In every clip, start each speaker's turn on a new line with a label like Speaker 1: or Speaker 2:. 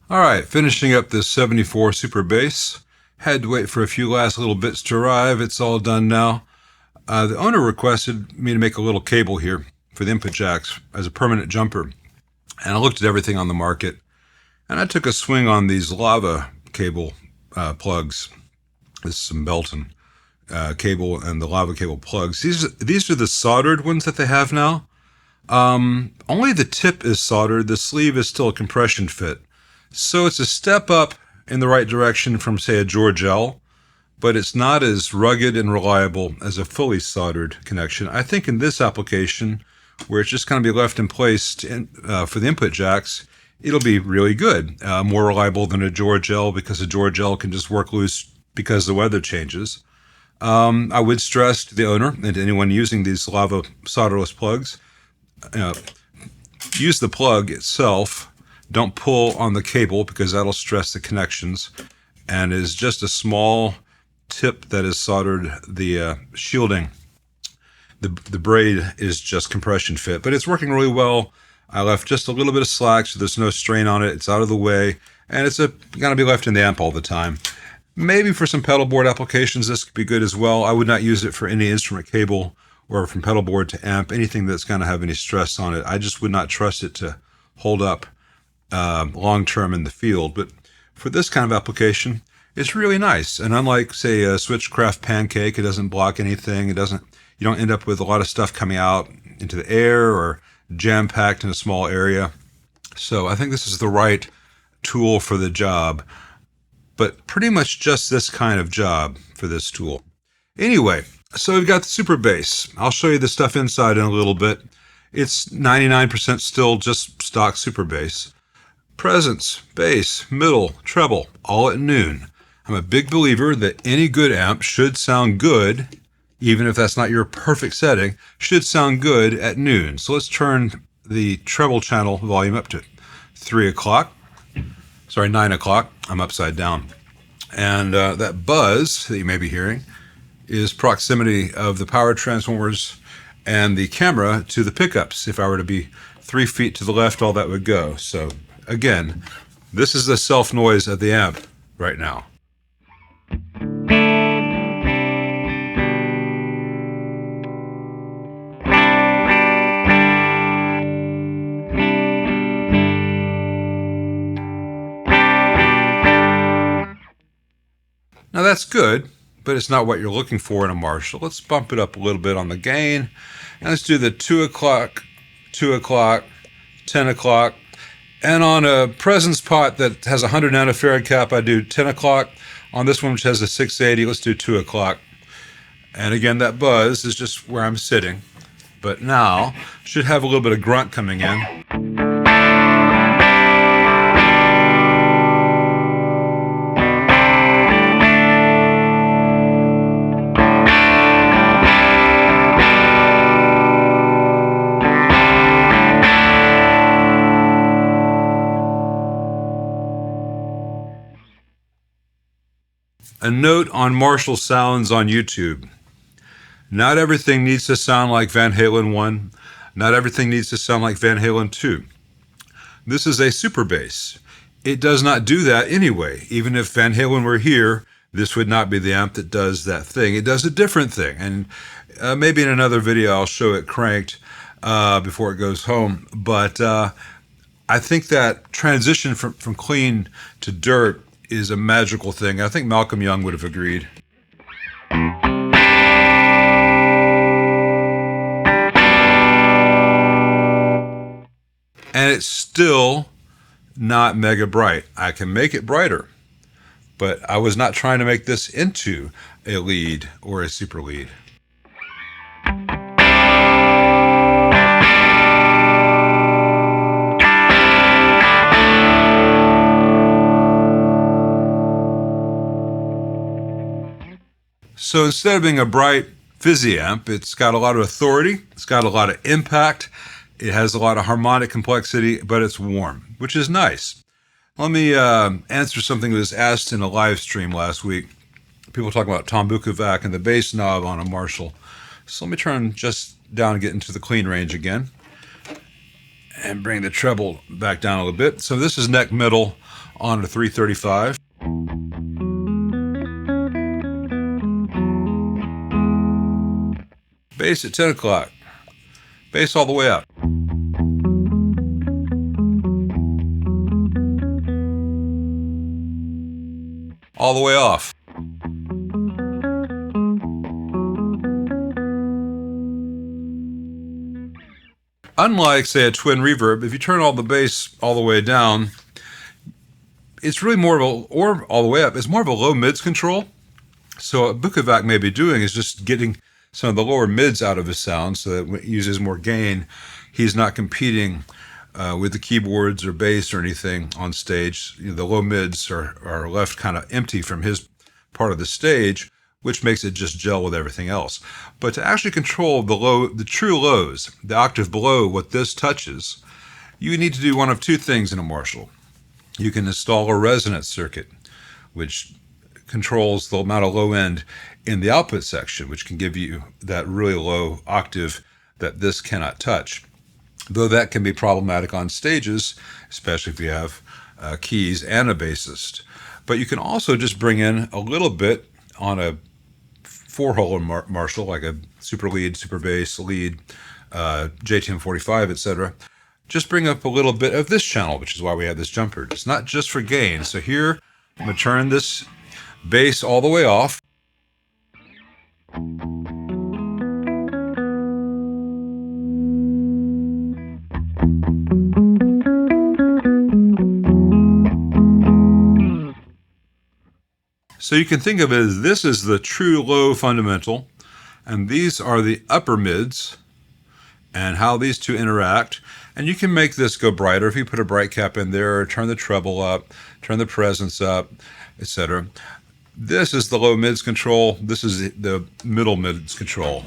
Speaker 1: All right, finishing up this 74 Super Bass. Had to wait for a few last little bits to arrive. It's all done now. The owner requested me to make a little cable here for the input jacks as a permanent jumper. And I looked at everything on the market, and I took a swing on these lava cable plugs. This is some Belton cable and the lava cable plugs. These are the soldered ones that they have now. Only the tip is soldered. The sleeve is still a compression fit. So it's a step up in the right direction from, say, a Georgel, but it's not as rugged and reliable as a fully soldered connection. I think in this application, where it's just going to be left in place for the input jacks, it'll be really good. More reliable than a Georgel, because a Georgel can just work loose because the weather changes. I would stress to the owner and to anyone using these lava solderless plugs, use the plug itself. Don't pull on the cable because that'll stress the connections, and is just a small tip that is soldered. The shielding, the braid is just compression fit, but it's working really well. I left just a little bit of slack so there's no strain on it. It's out of the way, and it's going to be left in the amp all the time. Maybe for some pedal board applications this could be good as well. I would not use it for any instrument cable or from pedal board to amp, anything that's going to have any stress on it. I just would not trust it to hold up long-term in the field. But for this kind of application, it's really nice. And unlike, say, a Switchcraft Pancake, it doesn't block anything. You don't end up with a lot of stuff coming out into the air or jam-packed in a small area. So I think this is the right tool for the job, but pretty much just this kind of job for this tool. Anyway, so we've got the Super Bass. I'll show you the stuff inside in a little bit. It's 99% still just stock Super Bass. Presence, bass, middle, treble, all at noon. I'm a big believer that any good amp should sound good, even if that's not your perfect setting, should sound good at noon. So let's turn the treble channel volume up to 9 o'clock. I'm upside down. And that buzz that you may be hearing is proximity of the power transformers and the camera to the pickups. If I were to be 3 feet to the left, all that would go. So again, this is the self noise of the amp right now. Now that's good, but it's not what you're looking for in a Marshall. Let's bump it up a little bit on the gain. And let's do the 2 o'clock, 2 o'clock, 10 o'clock. And on a presence pot that has a 100 nanofarad cap, I do 10 o'clock. On this one, which has a 680, let's do 2 o'clock. And again, that buzz is just where I'm sitting. But now, should have a little bit of grunt coming in. A note on Marshall sounds on YouTube. Not everything needs to sound like Van Halen 1. Not everything needs to sound like Van Halen 2. This is a Super Bass. It does not do that anyway. Even if Van Halen were here, this would not be the amp that does that thing. It does a different thing. And maybe in another video I'll show it cranked before it goes home. But I think that transition from clean to dirt is a magical thing. I think Malcolm Young would have agreed. And it's still not mega bright. I can make it brighter, but I was not trying to make this into a lead or a super lead. So instead of being a bright, fizzy amp, it's got a lot of authority, it's got a lot of impact, it has a lot of harmonic complexity, but it's warm, which is nice. Let me answer something that was asked in a live stream last week. People talking about Tom Bukovac and the bass knob on a Marshall. So let me turn just down and get into the clean range again. and bring the treble back down a little bit. So this is neck middle on a 335. Bass at 10 o'clock. Bass all the way up. All the way off. Unlike, say, a twin reverb, if you turn all the bass all the way down, it's really more of a, or all the way up, it's more of a low mids control. So what Bukovac may be doing is just getting some of the lower mids out of his sound so that when it uses more gain, he's not competing with the keyboards or bass or anything on stage. You know, the low mids are left kind of empty from his part of the stage, which makes it just gel with everything else. But to actually control the true lows, the octave below what this touches, you need to do one of two things in a Marshall. You can install a resonance circuit, which controls the amount of low end in the output section, which can give you that really low octave that this cannot touch. Though that can be problematic on stages, especially if you have keys and a bassist. But you can also just bring in a little bit on a four-hole Marshall, like a super lead, super bass, lead, JTM45, etc. Just bring up a little bit of this channel, which is why we have this jumper. It's not just for gain. So here, I'm going to turn this bass all the way off. So you can think of it as this is the true low fundamental, and these are the upper mids, and how these two interact. And you can make this go brighter if you put a bright cap in there, or turn the treble up, turn the presence up, etc. This is the low mids control. This is the middle mids control.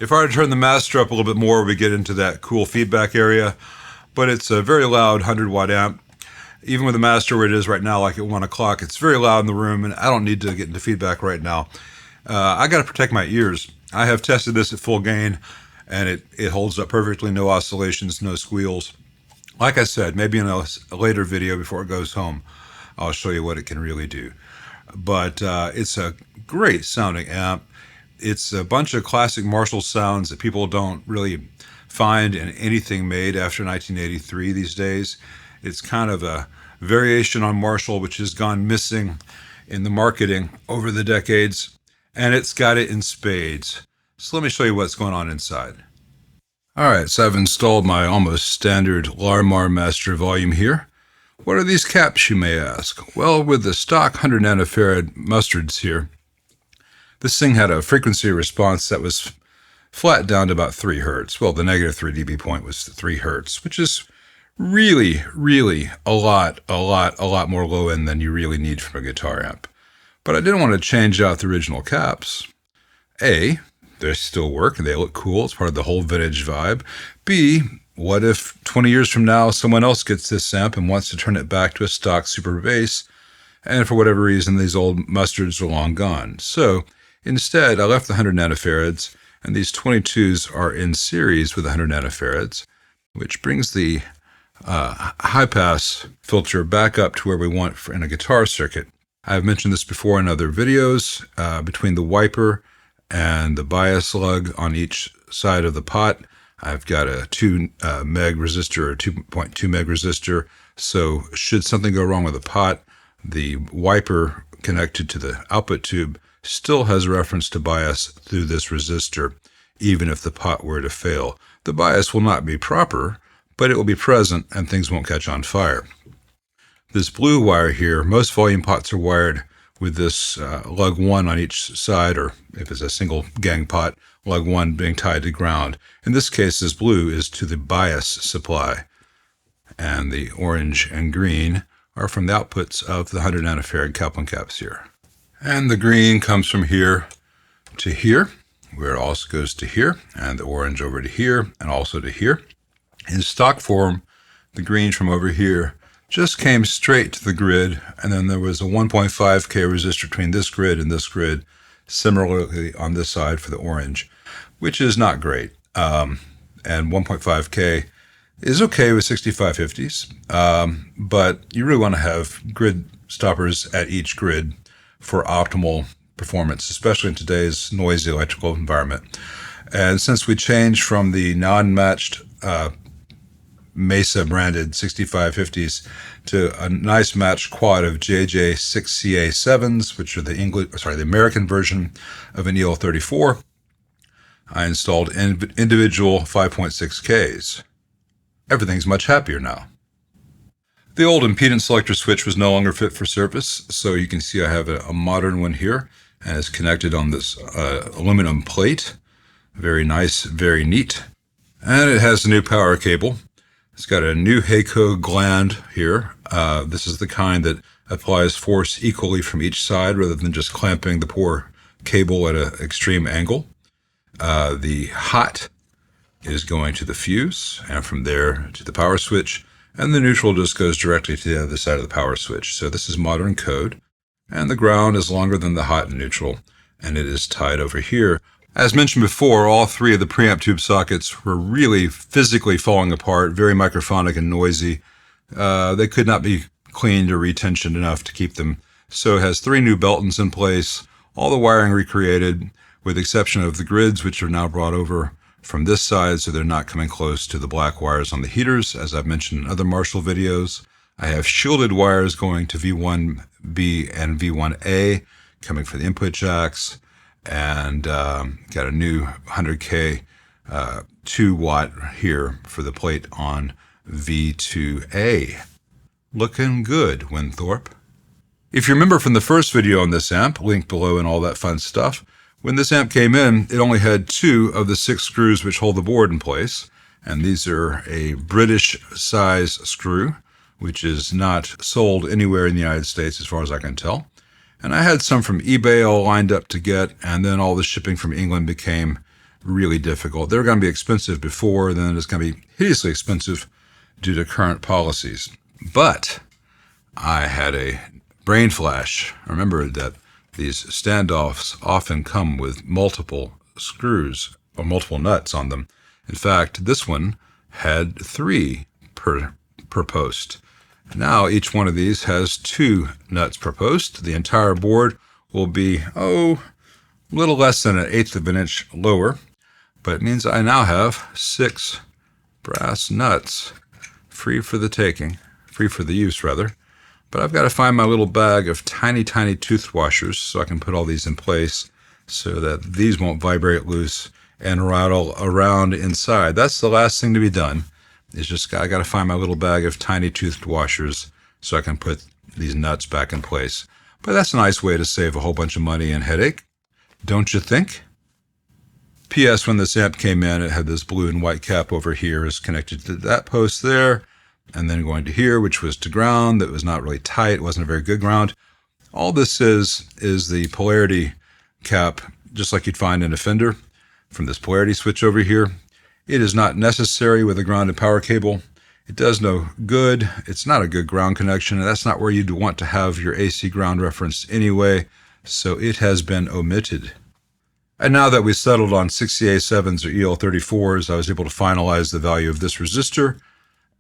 Speaker 1: If I were to turn the master up a little bit more, we get into that cool feedback area, but it's a very loud 100-watt amp. Even with the master where it is right now, like at 1 o'clock, it's very loud in the room, and I don't need to get into feedback right now. I got to protect my ears. I have tested this at full gain, and it holds up perfectly, no oscillations, no squeals. Like I said, maybe in a later video before it goes home, I'll show you what it can really do. But it's a great sounding amp. It's a bunch of classic Marshall sounds that people don't really find in anything made after 1983 these days. It's kind of a variation on Marshall, which has gone missing in the marketing over the decades, and it's got it in spades. So let me show you what's going on inside. All right, so I've installed my almost standard Larmar master volume here. What are these caps, you may ask? Well, with the stock 100 nanofarad mustards here, this thing had a frequency response that was flat down to about 3 hertz. Well, the negative 3 dB point was 3 hertz, which is really, really a lot more low end than you really need from a guitar amp. But I didn't want to change out the original caps. A, they still work and they look cool. It's part of the whole vintage vibe. B, what if 20 years from now someone else gets this amp and wants to turn it back to a stock super bass, and for whatever reason these old mustards are long gone? So instead, I left the 100 nanofarads, and these 22s are in series with 100 nanofarads, which brings the high-pass filter back up to where we want in a guitar circuit. I've mentioned this before in other videos. Between the wiper and the bias lug on each side of the pot, I've got a 2 meg resistor or 2.2 meg resistor. So should something go wrong with the pot, the wiper connected to the output tube still has reference to bias through this resistor. even if the pot were to fail. The bias will not be proper, but it will be present and things won't catch on fire. This blue wire here, most volume pots are wired with this lug 1 on each side, or if it's a single gang pot, lug 1 being tied to ground. In this case, this blue is to the bias supply, and the orange and green are from the outputs of the 100 nanofarad Kaplan caps here. And the green comes from here to here, where it also goes to here, and the orange over to here, and also to here. In stock form, the green from over here just came straight to the grid, and then there was a 1.5K resistor between this grid and this grid, similarly on this side for the orange, which is not great. And 1.5K is okay with 6550s, but you really want to have grid stoppers at each grid for optimal performance, especially in today's noisy electrical environment. And since we changed from the non-matched Mesa branded 6550s to a nice matched quad of JJ6CA7s, which are the American version of an EL34, I installed individual 5.6Ks. Everything's much happier now. The old impedance selector switch was no longer fit for service, so you can see I have a modern one here, and it's connected on this aluminum plate. Very nice, very neat. And it has a new power cable. It's got a new Hakko gland here. This is the kind that applies force equally from each side rather than just clamping the poor cable at an extreme angle. The hot is going to the fuse, and from there to the power switch, and the neutral just goes directly to the other side of the power switch. So this is modern code, and the ground is longer than the hot and neutral, and it is tied over here. As mentioned before, all three of the preamp tube sockets were really physically falling apart, very microphonic and noisy. They could not be cleaned or retensioned enough to keep them. So it has 3 new Beltons in place, all the wiring recreated, with the exception of the grids, which are now brought over from this side, so they're not coming close to the black wires on the heaters, as I've mentioned in other Marshall videos. I have shielded wires going to V1B and V1A, coming for the input jacks, and got a new 100K 2-watt here for the plate on V2A. Looking good, Winthorpe. If you remember from the first video on this amp, linked below and all that fun stuff, when this amp came in, it only had 2 of the 6 screws which hold the board in place, and these are a British size screw, which is not sold anywhere in the United States as far as I can tell. And I had some from eBay all lined up to get, and then all the shipping from England became really difficult. They were going to be expensive before, then it's going to be hideously expensive due to current policies. But I had a brain flash. I remembered that these standoffs often come with multiple screws or multiple nuts on them. In fact, this one had 3 per post. Now each one of these has 2 nuts per post. The entire board will be, a little less than 1/8 of an inch lower, but it means I now have 6 brass nuts free for the taking, free for the use rather. But I've got to find my little bag of tiny, tiny tooth washers so I can put all these in place so that these won't vibrate loose and rattle around inside. That's the last thing to be done. It's just I got to find my little bag of tiny toothed washers so I can put these nuts back in place. But that's a nice way to save a whole bunch of money and headache, don't you think? P.S. When this amp came in, it had this blue and white cap over here is connected to that post there, and then going to here, which was to ground. That was not really tight. It wasn't a very good ground. All this is the polarity cap, just like you'd find in a Fender, from this polarity switch over here. It is not necessary with a ground and power cable. It does no good. It's not a good ground connection, and that's not where you'd want to have your AC ground reference anyway, so it has been omitted. And now that we settled on 6CA7s or EL34s, I was able to finalize the value of this resistor,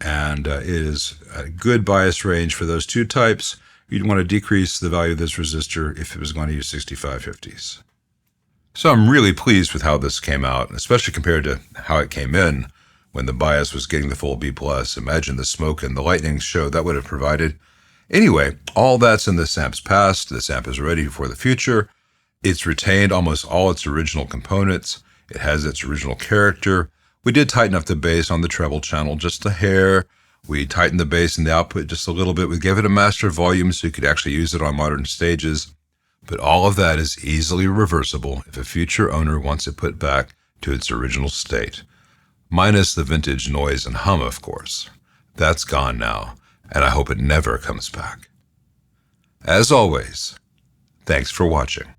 Speaker 1: and it is a good bias range for those 2 types. You'd want to decrease the value of this resistor if it was going to use 6550s. So I'm really pleased with how this came out, especially compared to how it came in when the bias was getting the full B+. Imagine the smoke and the lightning show that would have provided. Anyway, all that's in this amp's past. This amp is ready for the future. It's retained almost all its original components. It has its original character. We did tighten up the bass on the treble channel just a hair. We tightened the bass and the output just a little bit. We gave it a master volume so you could actually use it on modern stages. But all of that is easily reversible if a future owner wants it put back to its original state. Minus the vintage noise and hum, of course. That's gone now, and I hope it never comes back. As always, thanks for watching.